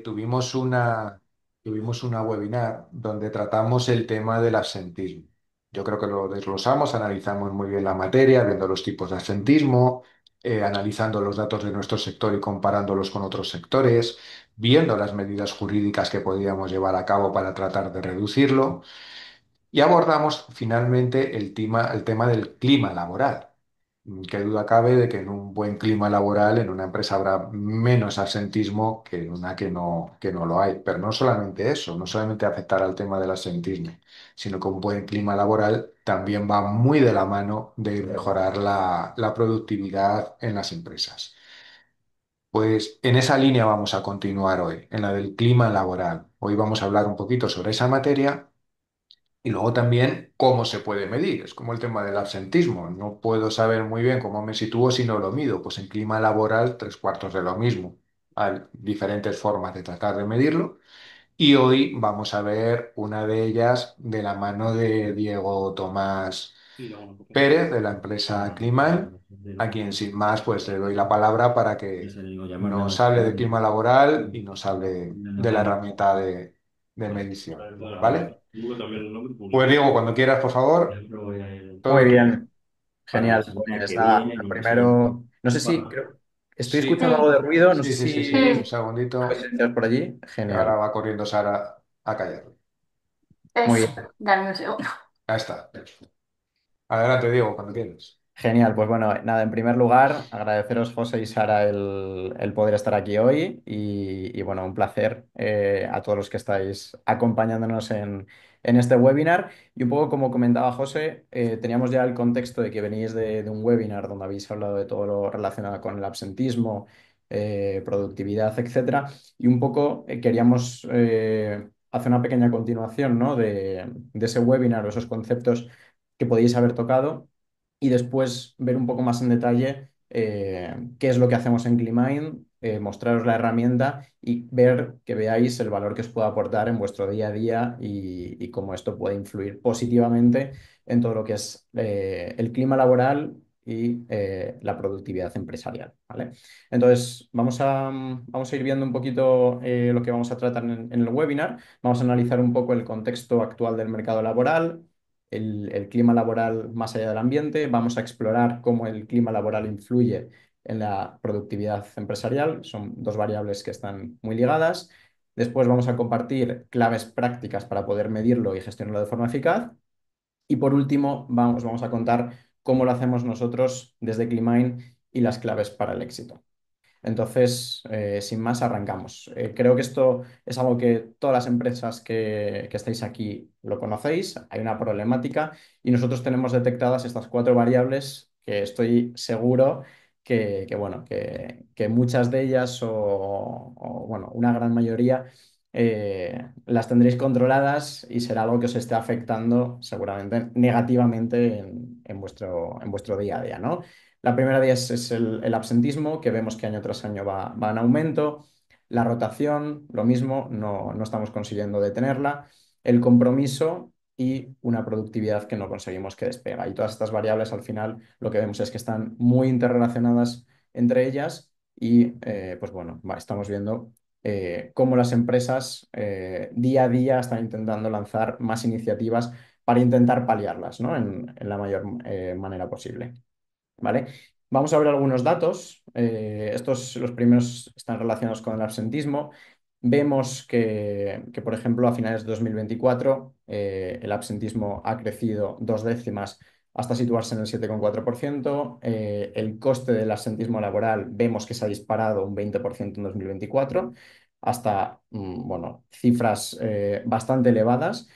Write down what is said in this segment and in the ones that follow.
tuvimos una webinar donde tratamos el tema del absentismo. Yo creo que lo desglosamos, analizamos muy bien la materia, viendo los tipos de absentismo, analizando los datos de nuestro sector y comparándolos con otros sectores, viendo las medidas jurídicas que podíamos llevar a cabo para tratar de reducirlo. Y abordamos finalmente el tema del clima laboral. Qué duda cabe de que en un buen clima laboral, en una empresa habrá menos absentismo que en una que no lo hay. Pero no solamente eso, no solamente afectará al tema del absentismo, sino que un buen clima laboral también va muy de la mano de mejorar la productividad en las empresas. Pues en esa línea vamos a continuar hoy, en la del clima laboral. Hoy vamos a hablar un poquito sobre esa materia y luego también cómo se puede medir. Es como el tema del absentismo. No puedo saber muy bien cómo me sitúo si no lo mido. Pues en clima laboral, tres cuartos de lo mismo. Hay diferentes formas de tratar de medirlo. Y hoy vamos a ver una de ellas de la mano de Diego Tomás Pérez, de la empresa Climate, a quien sin más pues le doy la palabra para que nos hable de clima laboral y nos hable de la herramienta de medición. ¿Vale? Pues Diego, cuando quieras, por favor, Muy todo tuyo. bien, genial. Pues nada, lo primero, no sé si estoy Sí, escuchando algo de ruido, no sí, sé sí, sí, si sí. Un puedes segundito, silenciar por allí. que ahora Genial, va corriendo Sara a callarlo. muy Eso, bien. dame un segundo. Ahí está. Adelante, Diego, cuando quieras. Genial, pues bueno, nada, en primer lugar, agradeceros José y Sara el poder estar aquí hoy y bueno, un placer a todos los que estáis acompañándonos en este webinar. Y un poco como comentaba José, teníamos ya el contexto de que venís de un webinar donde habéis hablado de todo lo relacionado con el absentismo, productividad, etcétera. Y un poco queríamos hacer una pequeña continuación, ¿no? de ese webinar o esos conceptos que podéis haber tocado y después ver un poco más en detalle qué es lo que hacemos en Climine, mostraros la herramienta y ver que veáis el valor que os puede aportar en vuestro día a día y cómo esto puede influir positivamente en todo lo que es el clima laboral y la productividad empresarial, ¿vale? Entonces, vamos a ir viendo un poquito lo que vamos a tratar en el webinar. Vamos a analizar un poco el contexto actual del mercado laboral, el clima laboral más allá del ambiente. Vamos a explorar cómo el clima laboral influye en la productividad empresarial. Son dos variables que están muy ligadas. Después vamos a compartir claves prácticas para poder medirlo y gestionarlo de forma eficaz. Y por último, vamos a contar cómo lo hacemos nosotros desde Climine y las claves para el éxito. Entonces, sin más, arrancamos. Creo que esto es algo que todas las empresas que estáis aquí lo conocéis. Hay una problemática y nosotros tenemos detectadas estas cuatro variables que estoy seguro bueno, que muchas de ellas bueno, una gran mayoría las tendréis controladas y será algo que os esté afectando seguramente negativamente en vuestro día a día, ¿no? La primera de ellas es el absentismo, que vemos que año tras año va en aumento. La rotación, lo mismo, no estamos consiguiendo detenerla. El compromiso y una productividad que no conseguimos que despega. Y todas estas variables al final lo que vemos es que están muy interrelacionadas entre ellas y pues bueno, estamos viendo cómo las empresas día a día están intentando lanzar más iniciativas para intentar paliarlas, ¿no? en la mayor manera posible. ¿Vale? Vamos a ver algunos datos. Estos, los primeros, están relacionados con el absentismo. Vemos por ejemplo, a finales de 2024, el absentismo ha crecido 2 décimas hasta situarse en el 7,4%. El coste del absentismo laboral vemos que se ha disparado un 20% en 2024 hasta bueno, cifras bastante elevadas.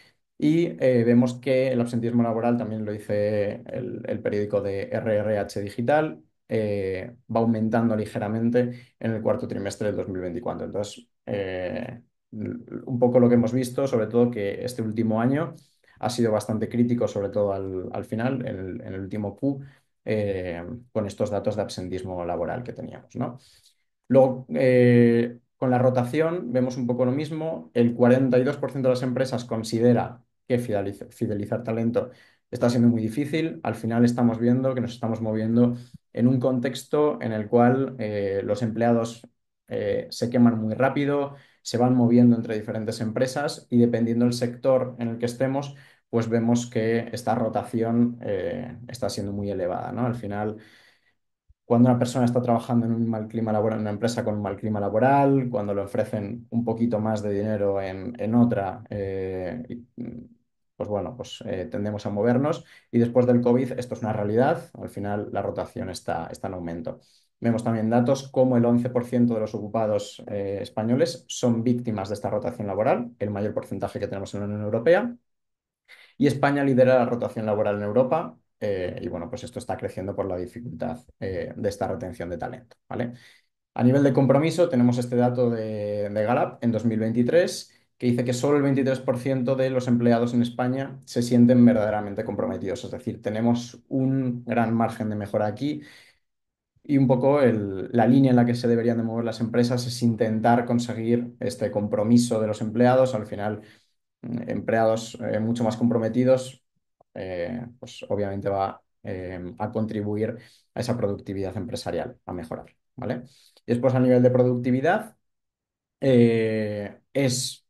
Y vemos que el absentismo laboral, también lo dice el periódico de RRH Digital, va aumentando ligeramente en el cuarto trimestre del 2024. Entonces, un poco lo que hemos visto, sobre todo que este último año ha sido bastante crítico, sobre todo al final, en el último Q, con estos datos de absentismo laboral que teníamos, ¿no? Luego, con la rotación vemos un poco lo mismo. El 42% de las empresas considera que fidelizar talento está siendo muy difícil. Al final estamos viendo que nos estamos moviendo en un contexto en el cual los empleados se queman muy rápido, se van moviendo entre diferentes empresas y dependiendo del sector en el que estemos, pues vemos que esta rotación está siendo muy elevada, ¿no? Al final, cuando una persona está trabajando en un mal clima laboral, en una empresa con un mal clima laboral, cuando le ofrecen un poquito más de dinero en otra, pues bueno, pues tendemos a movernos. Y después del COVID, esto es una realidad. Al final, la rotación está en aumento. Vemos también datos como el 11% de los ocupados españoles son víctimas de esta rotación laboral, el mayor porcentaje que tenemos en la Unión Europea. Y España lidera la rotación laboral en Europa. Y bueno, pues esto está creciendo por la dificultad de esta retención de talento, ¿vale? A nivel de compromiso, tenemos este dato de Gallup en 2023 que dice que solo el 23% de los empleados en España se sienten verdaderamente comprometidos. Es decir, tenemos un gran margen de mejora aquí y un poco la línea en la que se deberían de mover las empresas es intentar conseguir este compromiso de los empleados. Al final, empleados mucho más comprometidos, pues obviamente va a contribuir a esa productividad empresarial, a mejorar, ¿vale? Y después a nivel de productividad,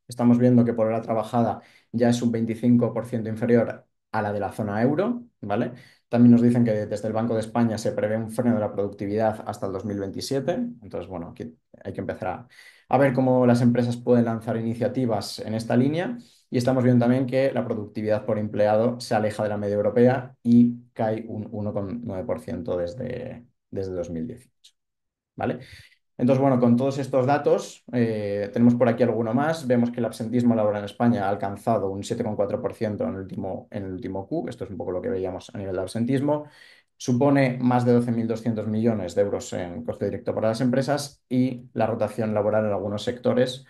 estamos viendo que por hora trabajada ya es un 25% inferior a la de la zona euro, ¿vale? También nos dicen que desde el Banco de España se prevé un freno de la productividad hasta el 2027. Entonces, bueno, aquí hay que empezar a ver cómo las empresas pueden lanzar iniciativas en esta línea. Y estamos viendo también que la productividad por empleado se aleja de la media europea y cae un 1,9% desde 2018, ¿vale? Entonces, bueno, con todos estos datos, tenemos por aquí alguno más. Vemos que el absentismo laboral en España ha alcanzado un 7,4% en el último Q. Esto es un poco lo que veíamos a nivel de absentismo. Supone más de 12.200 millones de euros en coste directo para las empresas y la rotación laboral en algunos sectores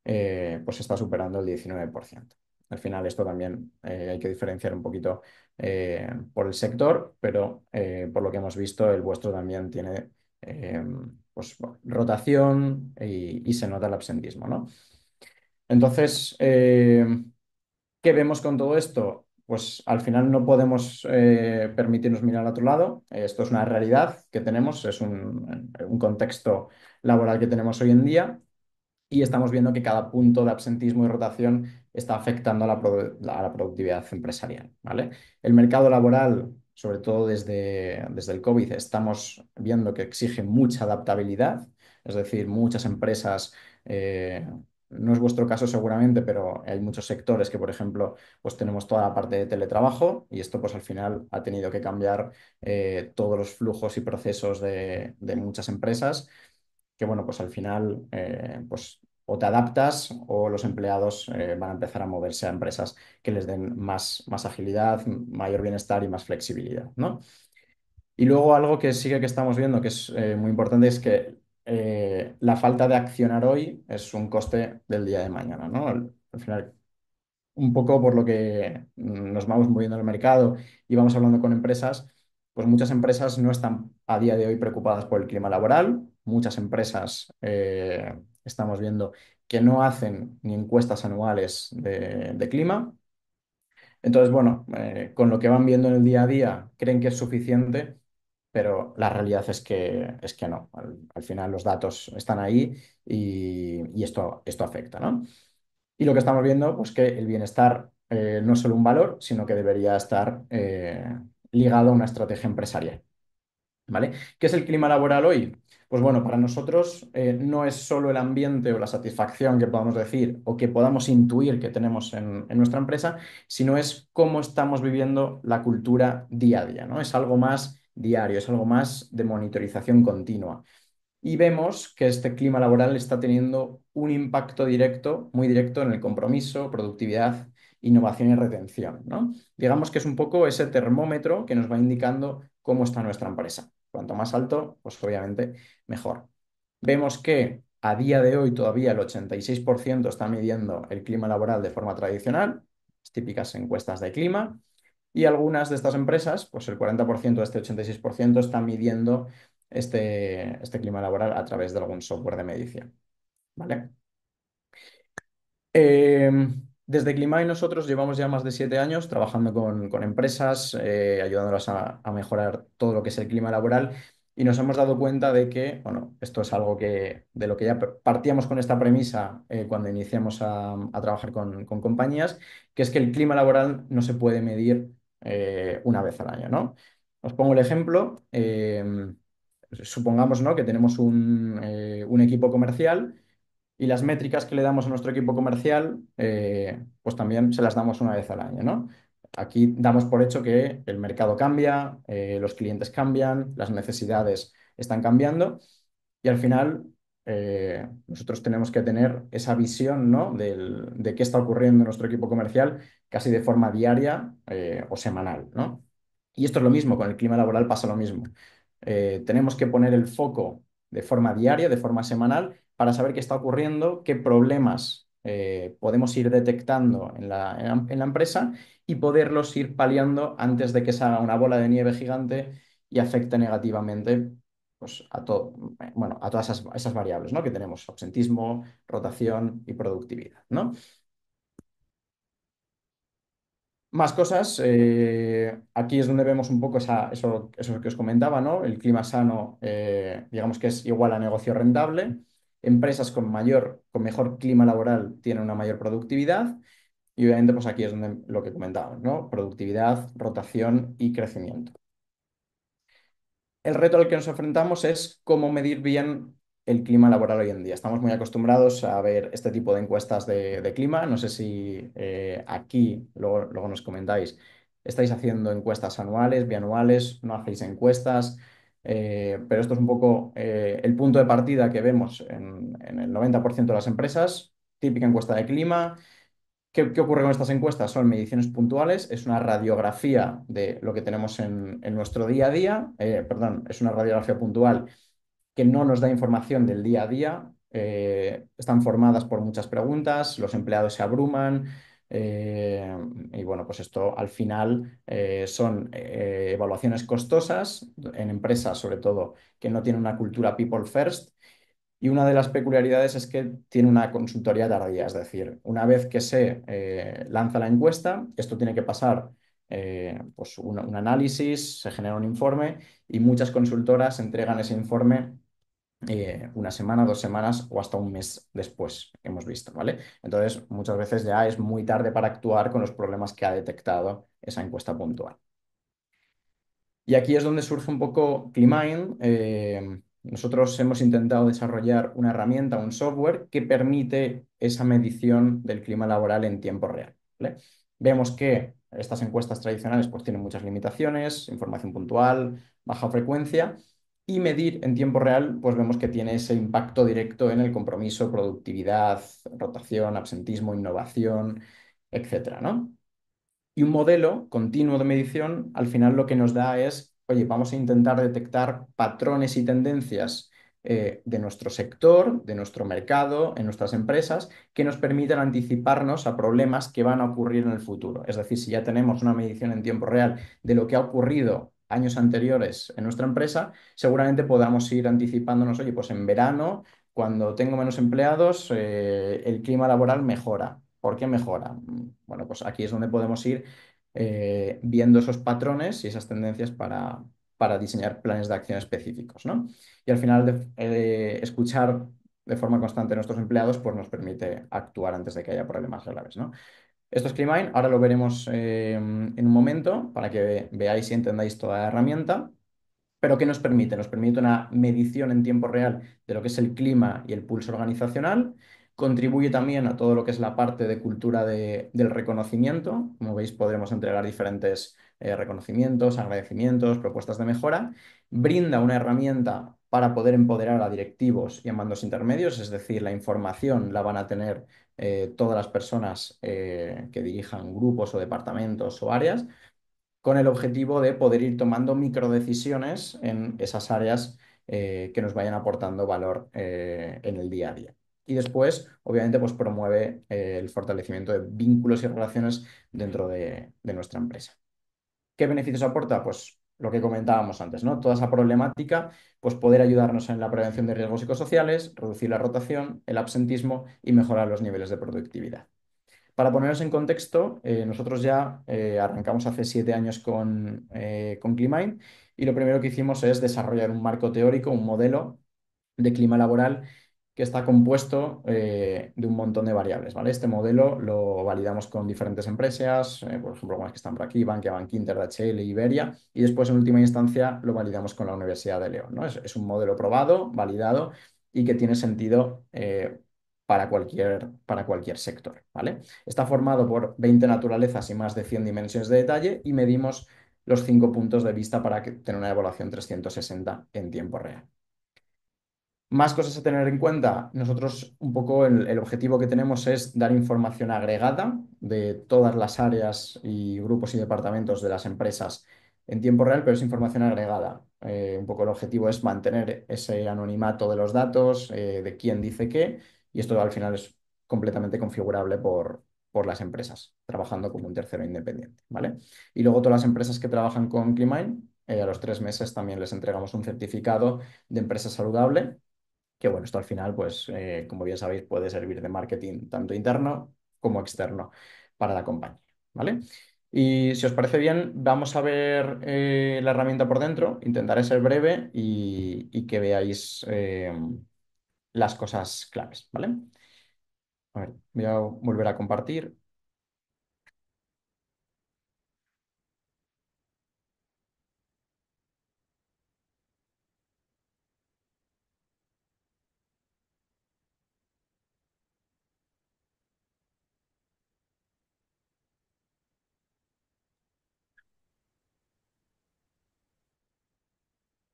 pues está superando el 19%. Al final, esto también hay que diferenciar un poquito por el sector, pero por lo que hemos visto, el vuestro también tiene pues, bueno, rotación y se nota el absentismo, ¿no? Entonces, ¿qué vemos con todo esto? Pues al final no podemos permitirnos mirar a otro lado. Esto es una realidad que tenemos, es un contexto laboral que tenemos hoy en día y estamos viendo que cada punto de absentismo y rotación está afectando a la productividad empresarial, ¿vale? El mercado laboral, sobre todo desde el COVID, estamos viendo que exige mucha adaptabilidad, es decir, muchas empresas, no es vuestro caso seguramente, pero hay muchos sectores que, por ejemplo, pues tenemos toda la parte de teletrabajo y esto pues al final ha tenido que cambiar todos los flujos y procesos de muchas empresas que bueno, pues al final pues o te adaptas o los empleados van a empezar a moverse a empresas que les den más agilidad, mayor bienestar y más flexibilidad, ¿no? Y luego algo que sí que estamos viendo que es muy importante es que la falta de accionar hoy es un coste del día de mañana, ¿no? Al final, un poco por lo que nos vamos moviendo en el mercado y vamos hablando con empresas, pues muchas empresas no están a día de hoy preocupadas por el clima laboral. Muchas empresas estamos viendo que no hacen ni encuestas anuales de clima. Entonces, bueno, con lo que van viendo en el día a día, creen que es suficiente, pero la realidad es que no. Al final los datos están ahí y esto afecta, ¿no? Y lo que estamos viendo, pues que el bienestar no es solo un valor, sino que debería estar ligado a una estrategia empresarial, ¿vale? ¿Qué es el clima laboral hoy? Pues bueno, para nosotros no es solo el ambiente o la satisfacción que podamos decir o que podamos intuir que tenemos en nuestra empresa, sino es cómo estamos viviendo la cultura día a día, ¿no? Es algo más diario, es algo más de monitorización continua. Y vemos que este clima laboral está teniendo un impacto directo, muy directo en el compromiso, productividad, innovación y retención, ¿no? Digamos que es un poco ese termómetro que nos va indicando cómo está nuestra empresa. Cuanto más alto, pues obviamente mejor. Vemos que a día de hoy todavía el 86% está midiendo el clima laboral de forma tradicional, las típicas encuestas de clima, y algunas de estas empresas, pues el 40% de este 86% están midiendo este clima laboral a través de algún software de medición, ¿vale? Eh, Desde Climay nosotros llevamos ya más de 7 años trabajando con empresas, ayudándolas a mejorar todo lo que es el clima laboral. y nos hemos dado cuenta de que, bueno, esto es algo de lo que ya partíamos con esta premisa cuando iniciamos a trabajar con compañías, que es que el clima laboral no se puede medir una vez al año, ¿no? Os pongo el ejemplo. Supongamos, ¿no?, que tenemos un equipo comercial y las métricas que le damos a nuestro equipo comercial, pues también se las damos una vez al año, ¿no? Aquí damos por hecho que el mercado cambia, los clientes cambian, las necesidades están cambiando y al final nosotros tenemos que tener esa visión, ¿no?, de qué está ocurriendo en nuestro equipo comercial casi de forma diaria o semanal, ¿no? Y esto es lo mismo, con el clima laboral pasa lo mismo. Tenemos que poner el foco de forma diaria, de forma semanal, para saber qué está ocurriendo, qué problemas podemos ir detectando en la empresa y poderlos ir paliando antes de que se haga una bola de nieve gigante y afecte negativamente, pues, bueno, a todas esas variables, ¿no?, que tenemos: absentismo, rotación y productividad, ¿no? Más cosas. Aquí es donde vemos un poco eso que os comentaba, ¿no? El clima sano, digamos que es igual a negocio rentable. Empresas con mejor clima laboral tienen una mayor productividad. Y obviamente, pues aquí es donde lo que comentábamos, ¿no? Productividad, rotación y crecimiento. El reto al que nos enfrentamos es cómo medir bien el clima laboral hoy en día. Estamos muy acostumbrados a ver este tipo de encuestas de clima. No sé si aquí, luego nos comentáis, estáis haciendo encuestas anuales, bianuales, no hacéis encuestas. Pero esto es un poco el punto de partida que vemos en el 90% de las empresas. Típica encuesta de clima. ¿Qué ocurre con estas encuestas? Son mediciones puntuales, es una radiografía de lo que tenemos en nuestro día a día, perdón, es una radiografía puntual que no nos da información del día a día, están formadas por muchas preguntas, los empleados se abruman, y bueno, pues esto al final son evaluaciones costosas en empresas, sobre todo, que no tienen una cultura people first. Y una de las peculiaridades es que tiene una consultoría tardía, es decir, una vez que se lanza la encuesta, esto tiene que pasar pues un análisis, se genera un informe y muchas consultoras entregan ese informe una semana, 2 semanas o hasta un mes después, hemos visto, ¿vale? Entonces, muchas veces ya es muy tarde para actuar con los problemas que ha detectado esa encuesta puntual. Y aquí es donde surge un poco Climine. Nosotros hemos intentado desarrollar una herramienta, un software que permite esa medición del clima laboral en tiempo real, ¿vale? Vemos que estas encuestas tradicionales pues, tienen muchas limitaciones, información puntual, baja frecuencia, y medir en tiempo real, pues vemos que tiene ese impacto directo en el compromiso, productividad, rotación, absentismo, innovación, etcétera, ¿no? Y un modelo continuo de medición, al final lo que nos da es, oye, vamos a intentar detectar patrones y tendencias de nuestro sector, de nuestro mercado, en nuestras empresas, que nos permitan anticiparnos a problemas que van a ocurrir en el futuro. Es decir, si ya tenemos una medición en tiempo real de lo que ha ocurrido años anteriores en nuestra empresa, seguramente podamos ir anticipándonos, oye, pues en verano, cuando tengo menos empleados, el clima laboral mejora. ¿Por qué mejora? Bueno, pues aquí es donde podemos ir viendo esos patrones y esas tendencias para diseñar planes de acción específicos, ¿no? Y al final, escuchar de forma constante a nuestros empleados, pues nos permite actuar antes de que haya problemas graves, ¿no? Esto es Climine, ahora lo veremos en un momento para que veáis y entendáis toda la herramienta. ¿Pero qué nos permite? Nos permite una medición en tiempo real de lo que es el clima y el pulso organizacional. Contribuye también a todo lo que es la parte de cultura del reconocimiento. Como veis, podremos entregar diferentes reconocimientos, agradecimientos, propuestas de mejora. Brinda una herramienta para poder empoderar a directivos y a mandos intermedios, es decir, la información la van a tener todas las personas que dirijan grupos o departamentos o áreas, con el objetivo de poder ir tomando microdecisiones en esas áreas que nos vayan aportando valor en el día a día. Y después, obviamente, pues promueve el fortalecimiento de vínculos y relaciones dentro de nuestra empresa. ¿Qué beneficios aporta? Pues lo que comentábamos antes, ¿no? Toda esa problemática, pues poder ayudarnos en la prevención de riesgos psicosociales, reducir la rotación, el absentismo y mejorar los niveles de productividad. Para ponernos en contexto, nosotros ya arrancamos hace 7 años con Climine y lo primero que hicimos es desarrollar un marco teórico, un modelo de clima laboral que está compuesto de un montón de variables, ¿vale? Este modelo lo validamos con diferentes empresas, por ejemplo, las que están por aquí, Bankia, Bankinter, DHL, Iberia, y después en última instancia lo validamos con la Universidad de León, ¿no? Es un modelo probado, validado y que tiene sentido para cualquier sector, ¿vale? Está formado por 20 naturalezas y más de 100 dimensiones de detalle y medimos los 5 puntos de vista para tener una evaluación 360 en tiempo real. Más cosas a tener en cuenta. Nosotros un poco el objetivo que tenemos es dar información agregada de todas las áreas y grupos y departamentos de las empresas en tiempo real, pero es información agregada. Un poco el objetivo es mantener ese anonimato de los datos, de quién dice qué, y esto al final es completamente configurable por las empresas, trabajando como un tercero independiente, ¿vale? Y luego todas las empresas que trabajan con Climine, a los 3 meses también les entregamos un certificado de empresa saludable que bueno, esto al final, pues como bien sabéis, puede servir de marketing tanto interno como externo para la compañía, ¿vale? Y si os parece bien, vamos a ver la herramienta por dentro, intentaré ser breve y que veáis las cosas claves, ¿vale? A ver, voy a volver a compartir.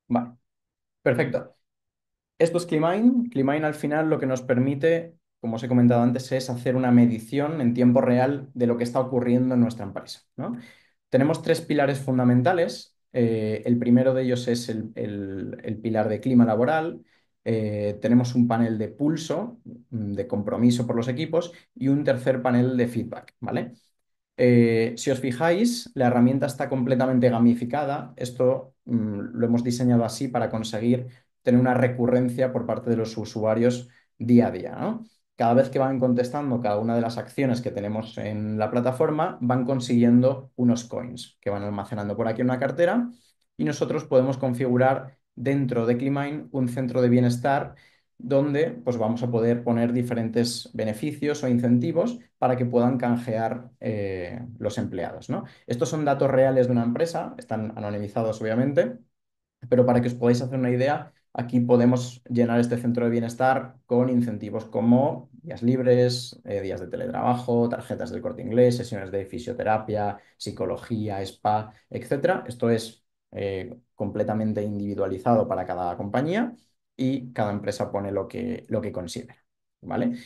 Vale, perfecto. Esto es Climine. Climine al final lo que nos permite, como os he comentado antes, es hacer una medición en tiempo real de lo que está ocurriendo en nuestra empresa, ¿no? Tenemos tres pilares fundamentales. El primero de ellos es el pilar de clima laboral. Tenemos un panel de pulso, de compromiso por los equipos y un tercer panel de feedback, ¿vale? Si os fijáis, la herramienta está completamente gamificada. Esto lo hemos diseñado así para conseguir tener una recurrencia por parte de los usuarios día a día, ¿no? Cada vez que van contestando cada una de las acciones que tenemos en la plataforma, van consiguiendo unos coins que van almacenando por aquí en una cartera y nosotros podemos configurar dentro de Climine un centro de bienestar donde pues, vamos a poder poner diferentes beneficios o incentivos para que puedan canjear los empleados, ¿no? Estos son datos reales de una empresa, están anonimizados obviamente, pero para que os podáis hacer una idea, aquí podemos llenar este centro de bienestar con incentivos como días libres, días de teletrabajo, tarjetas del Corte Inglés, sesiones de fisioterapia, psicología, spa, etcétera. Esto es completamente individualizado para cada compañía y cada empresa pone lo que considera, ¿vale?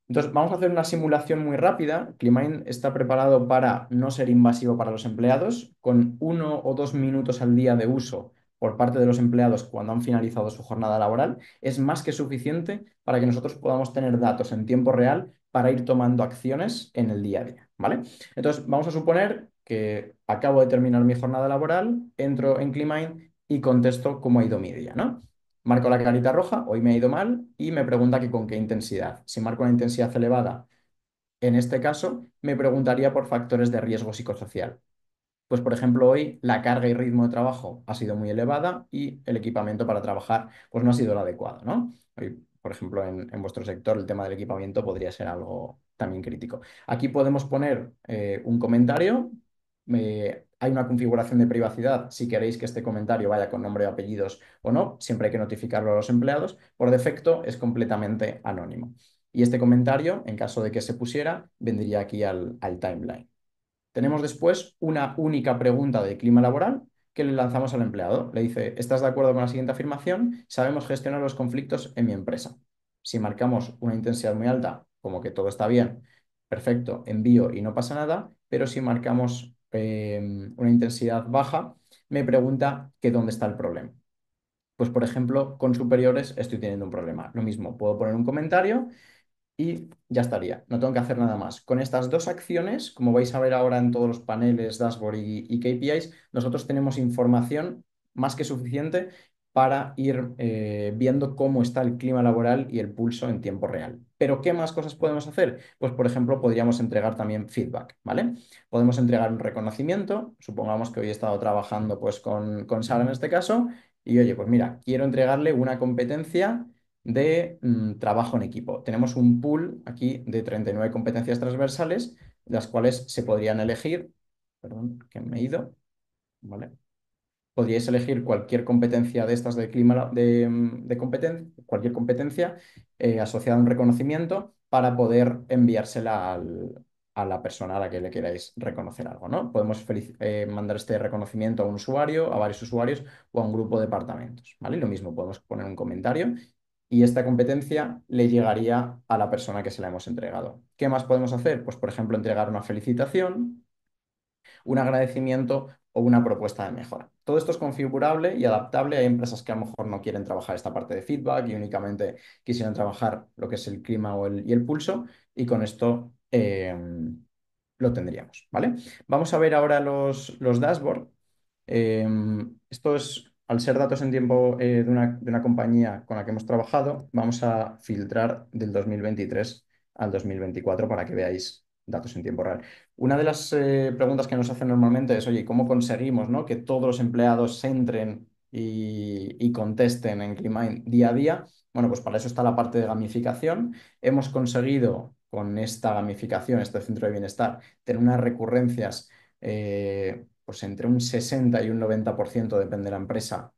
Entonces, vamos a hacer una simulación muy rápida. Climine está preparado para no ser invasivo para los empleados, con 1 o 2 minutos al día de uso por parte de los empleados cuando han finalizado su jornada laboral, es más que suficiente para que nosotros podamos tener datos en tiempo real para ir tomando acciones en el día a día, ¿vale? Entonces, vamos a suponer que acabo de terminar mi jornada laboral, entro en Climine y contesto cómo ha ido mi día, ¿no? Marco la carita roja, hoy me ha ido mal, y me pregunta que con qué intensidad. Si marco una intensidad elevada, en este caso, me preguntaría por factores de riesgo psicosocial. Pues, por ejemplo, hoy la carga y ritmo de trabajo ha sido muy elevada y el equipamiento para trabajar pues, no ha sido el adecuado, ¿no? Hoy, por ejemplo, en vuestro sector el tema del equipamiento podría ser algo también crítico. Aquí podemos poner un comentario. Hay una configuración de privacidad si queréis que este comentario vaya con nombre y apellidos o no. Siempre hay que notificarlo a los empleados. Por defecto es completamente anónimo. Y este comentario, en caso de que se pusiera, vendría aquí al timeline. Tenemos después una única pregunta de clima laboral que le lanzamos al empleado. Le dice, ¿estás de acuerdo con la siguiente afirmación? Sabemos gestionar los conflictos en mi empresa. Si marcamos una intensidad muy alta, como que todo está bien, perfecto, envío y no pasa nada, pero si marcamos una intensidad baja, me pregunta que dónde está el problema. Pues, por ejemplo, con superiores estoy teniendo un problema. Lo mismo, puedo poner un comentario y ya estaría, no tengo que hacer nada más. Con estas dos acciones, como vais a ver ahora en todos los paneles, dashboard y KPIs, nosotros tenemos información más que suficiente para ir viendo cómo está el clima laboral y el pulso en tiempo real. Pero, ¿qué más cosas podemos hacer? Pues, por ejemplo, podríamos entregar también feedback, ¿vale? Podemos entregar un reconocimiento. Supongamos que hoy he estado trabajando pues, con Sara en este caso, y oye, pues mira, quiero entregarle una competencia de trabajo en equipo. Tenemos un pool aquí de 39 competencias transversales, las cuales se podrían elegir. Perdón, que me he ido. ¿Vale? Podríais elegir cualquier competencia de estas de clima de cualquier competencia asociada a un reconocimiento para poder enviársela a la persona a la que le queráis reconocer algo, ¿no? Podemos mandar este reconocimiento a un usuario, a varios usuarios o a un grupo de departamentos, ¿vale? Y lo mismo, podemos poner un comentario y esta competencia le llegaría a la persona que se la hemos entregado. ¿Qué más podemos hacer? Pues, por ejemplo, entregar una felicitación, un agradecimiento o una propuesta de mejora. Todo esto es configurable y adaptable. Hay empresas que a lo mejor no quieren trabajar esta parte de feedback y únicamente quisieran trabajar lo que es el clima y el pulso, y con esto lo tendríamos, ¿vale? Vamos a ver ahora los dashboards. Esto es, al ser datos en tiempo de una compañía con la que hemos trabajado, vamos a filtrar del 2023 al 2024 para que veáis datos en tiempo real. Una de las preguntas que nos hacen normalmente es, oye, ¿cómo conseguimos, ¿no?, que todos los empleados entren y contesten en Climine día a día? Bueno, pues para eso está la parte de gamificación. Hemos conseguido con esta gamificación, este centro de bienestar, tener unas recurrencias pues entre un 60 y un 90%, depende de la empresa,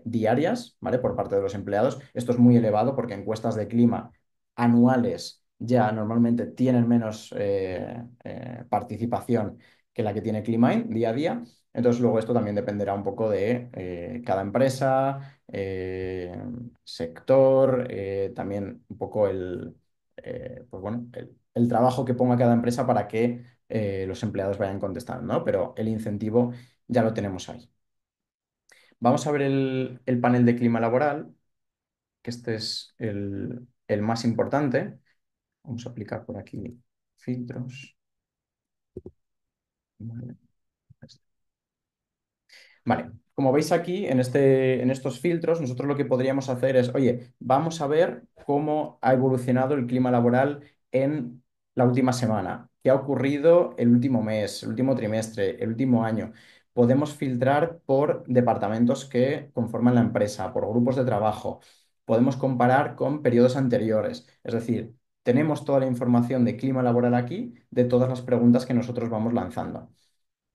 diarias, ¿vale? Por parte de los empleados. Esto es muy elevado porque encuestas de clima anuales ya normalmente tienen menos participación que la que tiene Climine día a día. Entonces, luego esto también dependerá un poco de cada empresa, sector, también un poco pues bueno, el trabajo que ponga cada empresa para que los empleados vayan contestando, ¿no? Pero el incentivo ya lo tenemos ahí. Vamos a ver el panel de clima laboral, que este es el más importante. Vamos a aplicar por aquí filtros. Vale. Vale, como veis aquí en estos filtros, nosotros lo que podríamos hacer es, oye, vamos a ver cómo ha evolucionado el clima laboral en la última semana, qué ha ocurrido el último mes, el último trimestre, el último año. Podemos filtrar por departamentos que conforman la empresa, por grupos de trabajo. Podemos comparar con periodos anteriores. Es decir, tenemos toda la información de clima laboral aquí, de todas las preguntas que nosotros vamos lanzando.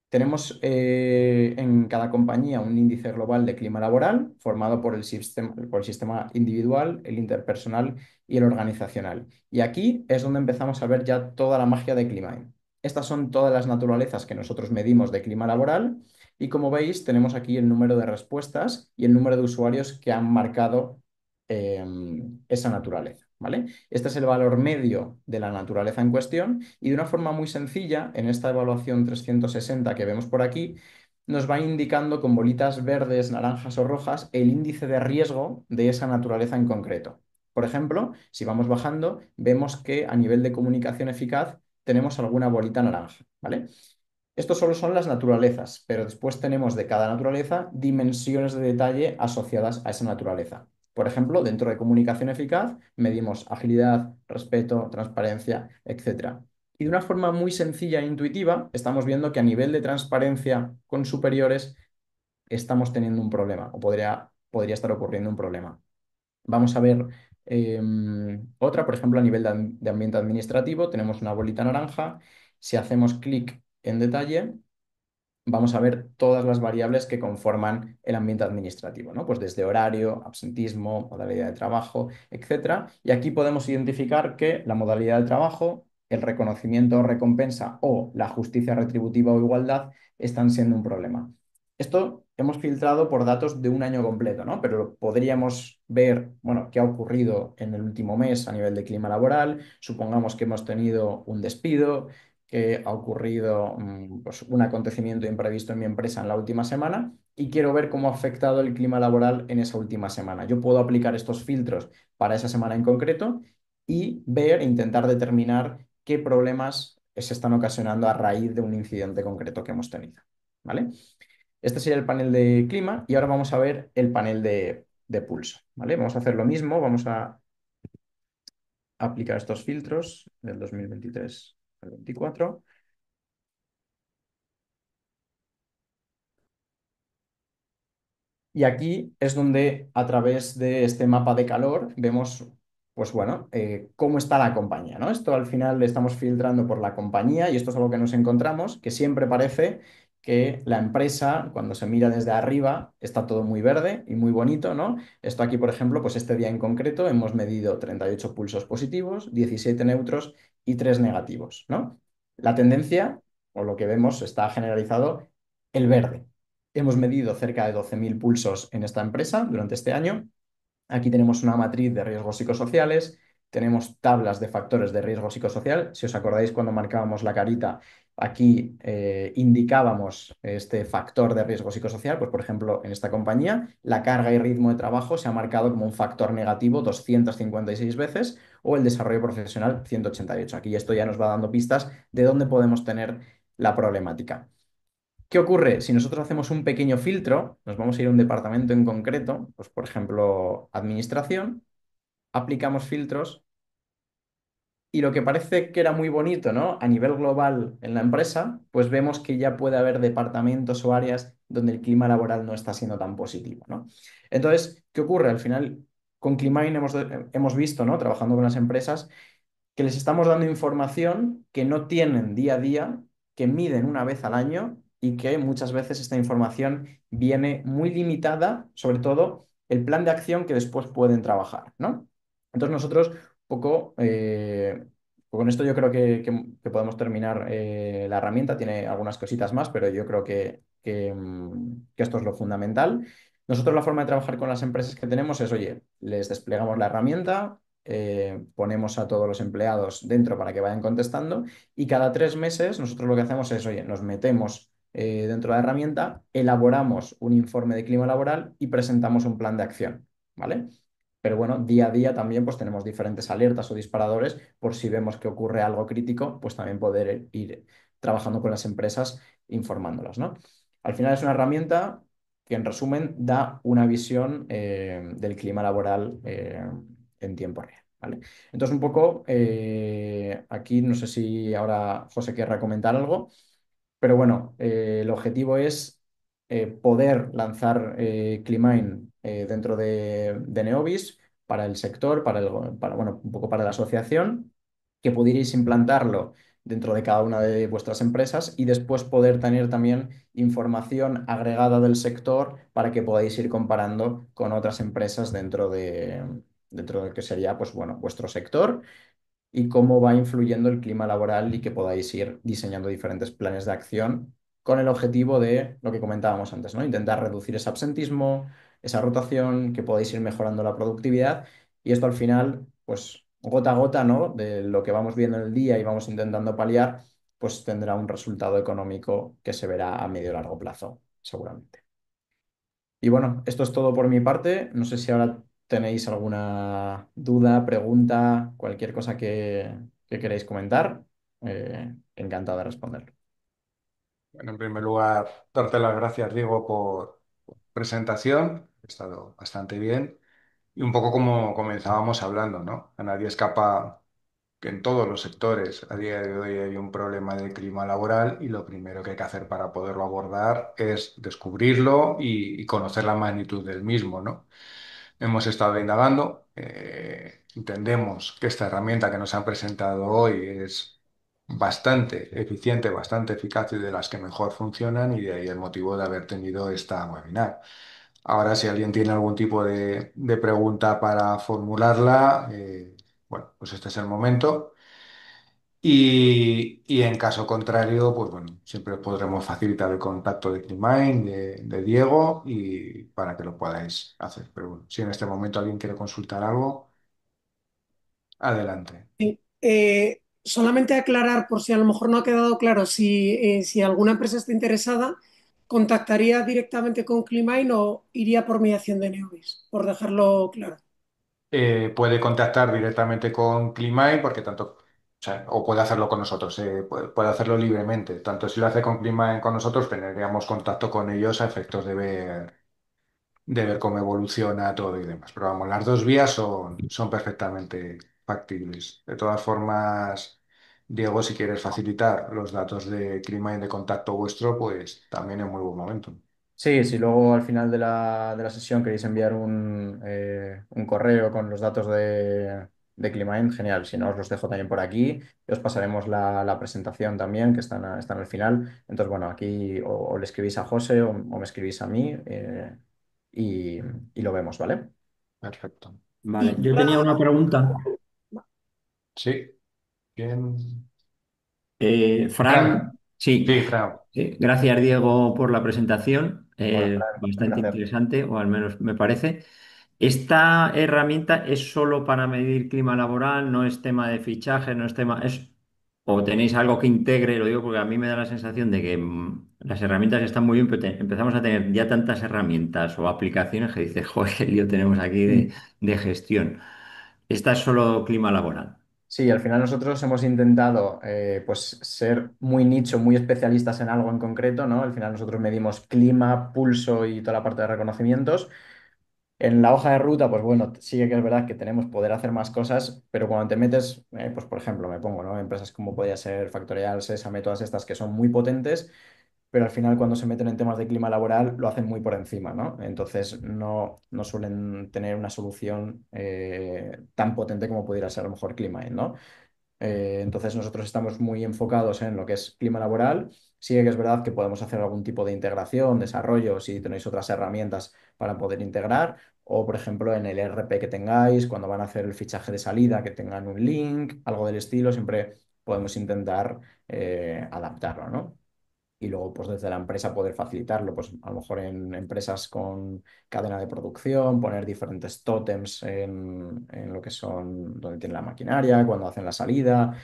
Tenemos en cada compañía un índice global de clima laboral formado por el sistema individual, el interpersonal y el organizacional. Y aquí es donde empezamos a ver ya toda la magia de Climine. Estas son todas las naturalezas que nosotros medimos de clima laboral, y como veis tenemos aquí el número de respuestas y el número de usuarios que han marcado esa naturaleza, ¿vale? Este es el valor medio de la naturaleza en cuestión, y de una forma muy sencilla, en esta evaluación 360 que vemos por aquí, nos va indicando con bolitas verdes, naranjas o rojas el índice de riesgo de esa naturaleza en concreto. Por ejemplo, si vamos bajando, vemos que a nivel de comunicación eficaz tenemos alguna bolita naranja, ¿vale? Estos solo son las naturalezas, pero después tenemos de cada naturaleza dimensiones de detalle asociadas a esa naturaleza. Por ejemplo, dentro de comunicación eficaz medimos agilidad, respeto, transparencia, etcétera. Y de una forma muy sencilla e intuitiva, estamos viendo que a nivel de transparencia con superiores estamos teniendo un problema, o podría estar ocurriendo un problema. Vamos a ver otra, por ejemplo, a nivel de ambiente administrativo, tenemos una bolita naranja. Si hacemos clic en detalle, vamos a ver todas las variables que conforman el ambiente administrativo, ¿no? Pues desde horario, absentismo, modalidad de trabajo, etcétera. Y aquí podemos identificar que la modalidad de trabajo, el reconocimiento o recompensa o la justicia retributiva o igualdad están siendo un problema. Esto hemos filtrado por datos de un año completo, ¿no? Pero podríamos ver, bueno, qué ha ocurrido en el último mes a nivel de clima laboral. Supongamos que hemos tenido un despido, que ha ocurrido pues, un acontecimiento imprevisto en mi empresa en la última semana, y quiero ver cómo ha afectado el clima laboral en esa última semana. Yo puedo aplicar estos filtros para esa semana en concreto y ver e intentar determinar qué problemas se están ocasionando a raíz de un incidente concreto que hemos tenido. ¿Vale? Este sería el panel de clima y ahora vamos a ver el panel de pulso, ¿vale? Vamos a hacer lo mismo, vamos a aplicar estos filtros del 2023 al 24. Y aquí es donde a través de este mapa de calor vemos, pues bueno, cómo está la compañía, ¿no? Esto al final le estamos filtrando por la compañía y esto es algo que nos encontramos, que siempre parece que la empresa, cuando se mira desde arriba, está todo muy verde y muy bonito, ¿no? Esto aquí, por ejemplo, pues este día en concreto hemos medido 38 pulsos positivos, 17 neutros y 3 negativos, ¿no? La tendencia, o lo que vemos, está generalizado el verde. Hemos medido cerca de 12.000 pulsos en esta empresa durante este año. Aquí tenemos una matriz de riesgos psicosociales, tenemos tablas de factores de riesgo psicosocial. Si os acordáis cuando marcábamos la carita, aquí indicábamos este factor de riesgo psicosocial. Pues por ejemplo, en esta compañía, la carga y ritmo de trabajo se ha marcado como un factor negativo 256 veces o el desarrollo profesional 188. Aquí esto ya nos va dando pistas de dónde podemos tener la problemática. ¿Qué ocurre? Si nosotros hacemos un pequeño filtro, nos vamos a ir a un departamento en concreto, pues por ejemplo, administración, aplicamos filtros y lo que parece que era muy bonito, ¿no? A nivel global en la empresa, pues vemos que ya puede haber departamentos o áreas donde el clima laboral no está siendo tan positivo, ¿no? Entonces, ¿qué ocurre? Al final, con Climine hemos visto, ¿no? Trabajando con las empresas que les estamos dando información que no tienen día a día, que miden una vez al año y que muchas veces esta información viene muy limitada, sobre todo el plan de acción que después pueden trabajar, ¿no? Entonces nosotros un poco, con esto yo creo que podemos terminar la herramienta, tiene algunas cositas más, pero yo creo que esto es lo fundamental. Nosotros la forma de trabajar con las empresas que tenemos es, oye, les desplegamos la herramienta, ponemos a todos los empleados dentro para que vayan contestando y cada 3 meses nosotros lo que hacemos es, oye, nos metemos dentro de la herramienta, elaboramos un informe de clima laboral y presentamos un plan de acción, ¿vale? Pero bueno, día a día también pues tenemos diferentes alertas o disparadores por si vemos que ocurre algo crítico, pues también poder ir trabajando con las empresas informándolas, ¿no? Al final es una herramienta que en resumen da una visión del clima laboral en tiempo real, ¿vale? Entonces un poco aquí no sé si ahora José querrá comentar algo. Pero bueno, el objetivo es poder lanzar Climine dentro de Neovis para el sector, bueno, un poco para la asociación, que pudierais implantarlo dentro de cada una de vuestras empresas y después poder tener también información agregada del sector para que podáis ir comparando con otras empresas dentro de que sería, pues bueno, vuestro sector y cómo va influyendo el clima laboral y que podáis ir diseñando diferentes planes de acción con el objetivo de lo que comentábamos antes, ¿no? Intentar reducir ese absentismo, esa rotación, que podáis ir mejorando la productividad y esto al final, pues gota a gota, ¿no? De lo que vamos viendo en el día y vamos intentando paliar, pues tendrá un resultado económico que se verá a medio y largo plazo, seguramente. Y bueno, esto es todo por mi parte. No sé si ahora tenéis alguna duda, pregunta, cualquier cosa que queréis comentar. Encantado de responder. Bueno, en primer lugar, darte las gracias, Diego, por presentación. Ha estado bastante bien. Y un poco como comenzábamos hablando, ¿no? A nadie escapa que en todos los sectores a día de hoy hay un problema de clima laboral y lo primero que hay que hacer para poderlo abordar es descubrirlo y conocer la magnitud del mismo, ¿no? Hemos estado indagando, entendemos que esta herramienta que nos han presentado hoy es bastante eficiente, bastante eficaz y de las que mejor funcionan y de ahí el motivo de haber tenido esta webinar. Ahora, si alguien tiene algún tipo de pregunta para formularla, bueno, pues este es el momento. Y en caso contrario, pues bueno, siempre podremos facilitar el contacto de Climine, de Diego, y para que lo podáis hacer. Pero bueno, si en este momento alguien quiere consultar algo, adelante. Sí. Solamente aclarar, por si a lo mejor no ha quedado claro, si alguna empresa está interesada, ¿contactaría directamente con Climine o iría por mediación de Neovis? Por dejarlo claro. Puede contactar directamente con Climine porque tanto O sea, o puede hacerlo con nosotros, puede hacerlo libremente. Tanto si lo hace con Clima con nosotros, tendríamos contacto con ellos a efectos de ver cómo evoluciona todo y demás. Pero vamos, las dos vías son perfectamente factibles. De todas formas, Diego, si quieres facilitar los datos de clima y de contacto vuestro, pues también es muy buen momento. Sí, si luego al final de la sesión queréis enviar un correo con los datos de Climain, genial. Si no, os los dejo también por aquí y os pasaremos la presentación también, que están al final. Entonces, bueno, aquí o le escribís a José o me escribís a mí y, y lo vemos, ¿vale? Perfecto. Vale, Y yo tenía una pregunta. Sí, bien. Fran, Fran, sí, sí, Fran. gracias Diego por la presentación, Bueno, Fran, un bastante placer. interesante, o al menos me parece. ¿Esta herramienta es solo para medir clima laboral? ¿No es tema de fichaje? ¿No es tema... o tenéis algo que integre? Lo digo porque a mí me da la sensación de que las herramientas están muy bien, pero empezamos a tener ya tantas herramientas o aplicaciones que dices, joder, qué lío tenemos aquí de gestión. ¿Esta es solo clima laboral? Sí, al final nosotros hemos intentado pues ser muy nicho, muy especialistas en algo en concreto, ¿no? Al final nosotros medimos clima, pulso y toda la parte de reconocimientos. En la hoja de ruta, pues bueno, sí que es verdad que tenemos poder hacer más cosas, pero cuando te metes, pues por ejemplo, me pongo, ¿no? Empresas como podría ser Factorial, Sésame, todas estas que son muy potentes, pero al final cuando se meten en temas de clima laboral lo hacen muy por encima, ¿no? Entonces no suelen tener una solución tan potente como pudiera ser a lo mejor Clima, ¿no? Entonces nosotros estamos muy enfocados en lo que es clima laboral. Sí que es verdad que podemos hacer algún tipo de integración, desarrollo, si tenéis otras herramientas para poder integrar, o por ejemplo en el ERP que tengáis, cuando van a hacer el fichaje de salida, que tengan un link, algo del estilo, siempre podemos intentar adaptarlo, ¿no? Y luego, pues desde la empresa poder facilitarlo, pues a lo mejor en empresas con cadena de producción, poner diferentes tótems en lo que son, donde tienen la maquinaria, cuando hacen la salida.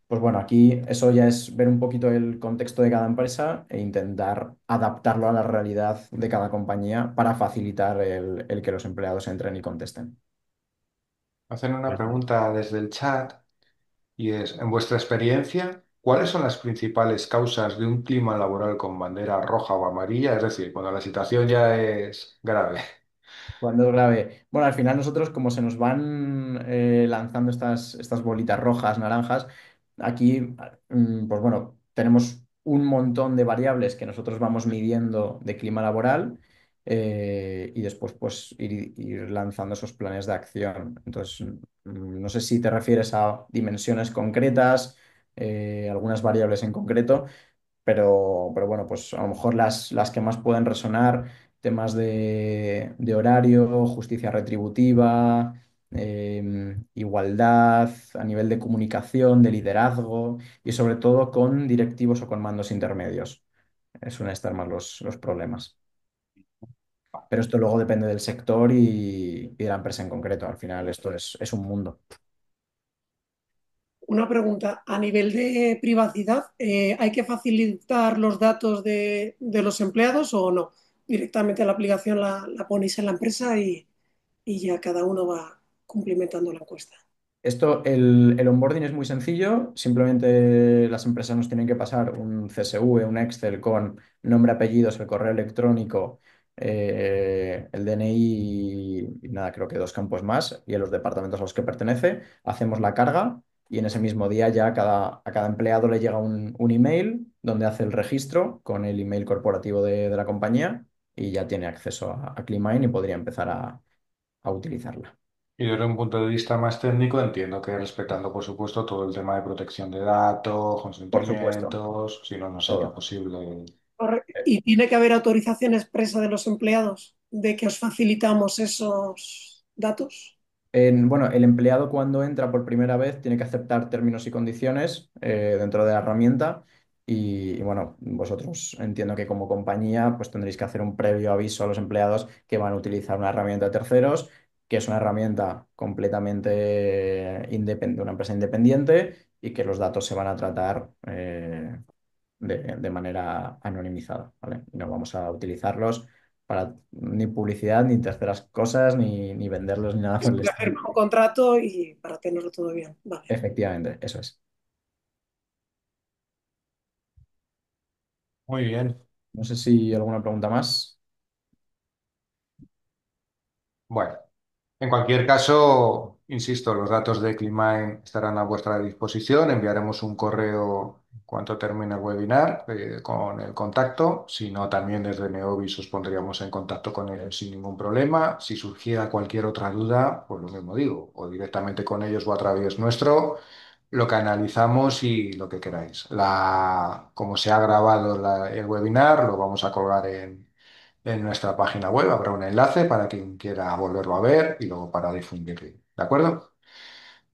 Pues bueno, aquí eso ya es ver un poquito el contexto de cada empresa e intentar adaptarlo a la realidad de cada compañía para facilitar el que los empleados entren y contesten. Hacen una pregunta desde el chat y es, en vuestra experiencia, ¿cuáles son las principales causas de un clima laboral con bandera roja o amarilla? Es decir, cuando la situación ya es grave. Cuando es grave. Bueno, al final nosotros, como se nos van lanzando estas bolitas rojas, naranjas, aquí, pues bueno, tenemos un montón de variables que nosotros vamos midiendo de clima laboral y después, pues, ir lanzando esos planes de acción. Entonces, no sé si te refieres a dimensiones concretas, algunas variables en concreto. Pero bueno, pues a lo mejor las que más pueden resonar, temas de horario, justicia retributiva, igualdad a nivel de comunicación, de liderazgo y sobre todo con directivos o con mandos intermedios. Suelen estar más los problemas. Pero esto luego depende del sector y de la empresa en concreto. Al final esto es un mundo. una pregunta, a nivel de privacidad, ¿hay que facilitar los datos de los empleados o no? Directamente la aplicación la ponéis en la empresa y ya cada uno va cumplimentando la encuesta. Esto, el onboarding es muy sencillo, simplemente las empresas nos tienen que pasar un CSV, un Excel con nombre, apellidos, el correo electrónico, el DNI y nada, creo que dos campos más y en los departamentos a los que pertenece. Hacemos la carga y en ese mismo día ya a cada empleado le llega un email donde hace el registro con el email corporativo de la compañía y ya tiene acceso a Climine y podría empezar a utilizarla. Y desde un punto de vista más técnico, entiendo que respetando, por supuesto, todo el tema de protección de datos, Por supuesto, consentimientos, si no, no sería todo. posible. ¿Y tiene que haber autorización expresa de los empleados de que os facilitamos esos datos? Bueno, el empleado cuando entra por primera vez tiene que aceptar términos y condiciones dentro de la herramienta y, bueno, vosotros entiendo que como compañía pues tendréis que hacer un previo aviso a los empleados que van a utilizar una herramienta de terceros, que es una herramienta completamente independiente, una empresa independiente y que los datos se van a tratar de manera anonimizada, ¿vale? Y no vamos a utilizarlos para ni publicidad, ni terceras cosas, ni venderlos, ni nada por el Siempre estilo. firma un contrato y para tenerlo todo bien. Vale. Efectivamente, eso es. Muy bien. No sé si alguna pregunta más. Bueno, en cualquier caso, insisto, los datos de Climine estarán a vuestra disposición. Enviaremos un correo en cuanto termine el webinar con el contacto. Si no, también desde Neovis os pondríamos en contacto con ellos sin ningún problema. Si surgiera cualquier otra duda, pues lo mismo digo, o directamente con ellos o a través nuestro, lo que analizamos y lo que queráis. Como se ha grabado el webinar, lo vamos a colgar en nuestra página web. Habrá un enlace para quien quiera volverlo a ver y luego para difundirlo. ¿De acuerdo?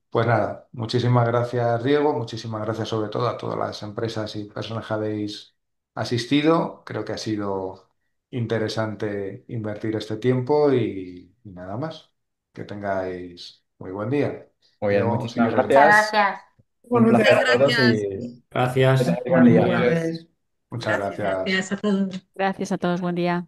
Pues nada, muchísimas gracias, Diego. Muchísimas gracias sobre todo a todas las empresas y personas que habéis asistido. Creo que ha sido interesante invertir este tiempo y nada más. Que tengáis muy buen día. Muy bien, Diego, muchísimas sigue. Muchas gracias. gracias. Un Igualmente, placer Muchas a todos gracias. y que Gracias. tengáis buen Buenos día. días. Muchas Gracias. gracias. Gracias a todos. Gracias a todos. Buen día.